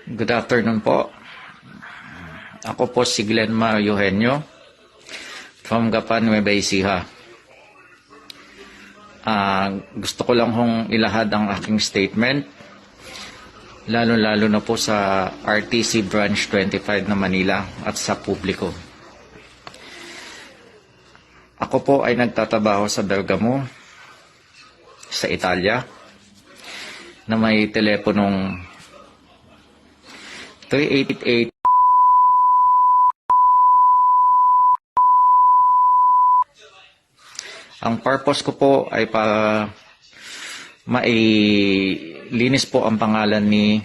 Good afternoon po. Ako po si Glenmar Eugenio from Gapan, Nueva Ecija. Gusto ko lang hong ilahad ang aking statement, lalo-lalo na po sa RTC Branch 25 na Manila at sa publiko. Ako po ay nagtatrabaho sa Bergamo, sa Italia, na may teleponong 388. Ang purpose ko po ay para mailinis po ang pangalan ni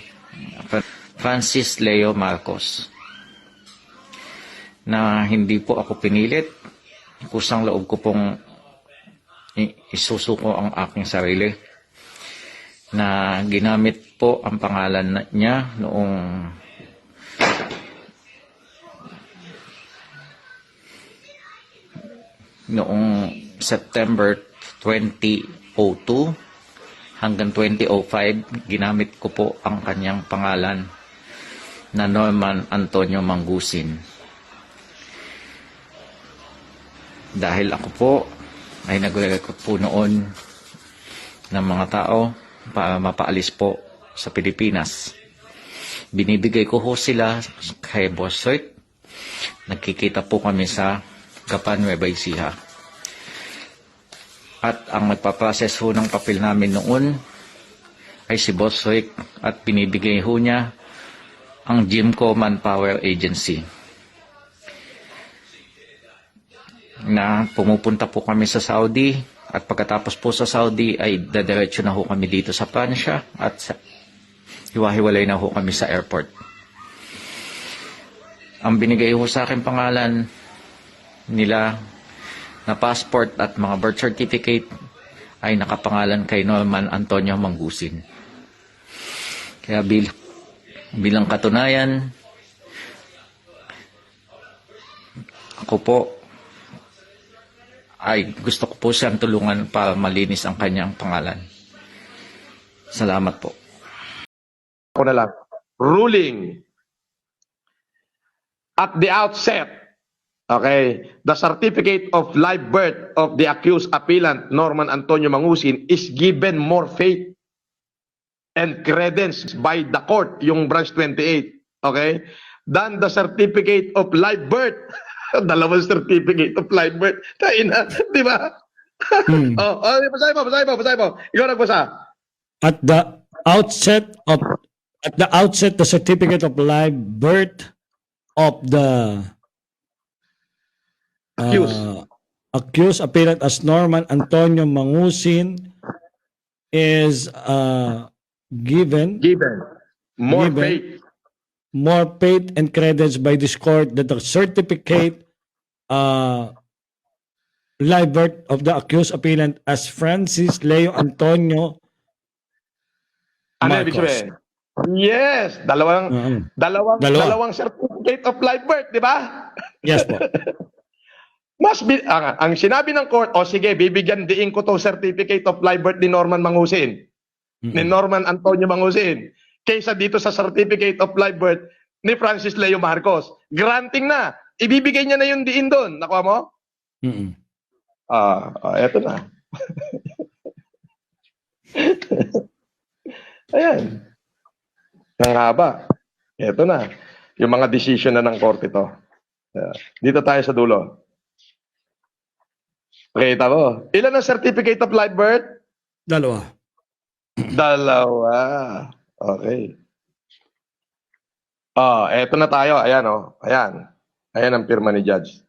Francis Leo Marcos, na hindi po ako pinilit. Kusang loob ko pong isusuko ang aking sarili, na ginamit po ang pangalan niya noong September 2002 hanggang 2005, ginamit ko po ang kanyang pangalan na Norman Antonio Mangusin. Dahil ako po ay nag-record po noon ng mga tao para mapaalis po sa Pilipinas. Binibigay ko ho sila kay Boss Rick. Nagkikita po kami sa Gapan, Nueva Ecija. At ang nagpaprocess ho ng papel namin noon ay si Boss Rick, at binibigay ho niya ang Jimco Manpower Agency, na pumupunta po kami sa Saudi, at pagkatapos po sa Saudi ay dadiretso na ho kami dito sa Pransya, at hiwa-hiwalay na ho kami sa airport. Ang binigay ho sa akin pangalan nila na passport at mga birth certificate ay nakapangalan kay Norman Antonio Mangusin. Kaya bilang katunayan, ako po ay gusto ko po siyang tulungan para malinis ang kanyang pangalan. Salamat po. Ako na lang. Ruling at the outset, okay, the certificate of live birth of the accused appellant Norman Antonio Mangusin is given more faith and credence by the court, yung branch 28, okay, than the certificate of live birth. Dalawang certificate of live birth. Taina, di ba? Basahin mo. Ikaw nagbasa. At the outset, the certificate of live birth of the accused appeared as Norman Antonio Mangusin is given More Given. faith. more faith and credence by this court that the certificate live birth of the accused appellant as Francis Leo Antonio Ano ibig Marcos. sabihin? Yes, dalawang certificate of live birth, di ba? Yes po. Ang sinabi ng court, o sige, bibigyan diin ko tong certificate of live birth ni Norman Mangusin, ni Norman Antonio Mangusin, kaysa dito sa certificate of live birth ni Francis Leo Marcos. Granting na. Ibibigay niya na yung diin doon. Nakuha mo? Eto na. Ayan. Ang haba. Eto na. Yung mga decision na ng korte to. Dito tayo sa dulo. Pakita ko. Ilan ang certificate of live birth? Dalawa. Okay. Eto na tayo. Ayan, oh. Ayan. Ayan ang pirma ni Judge.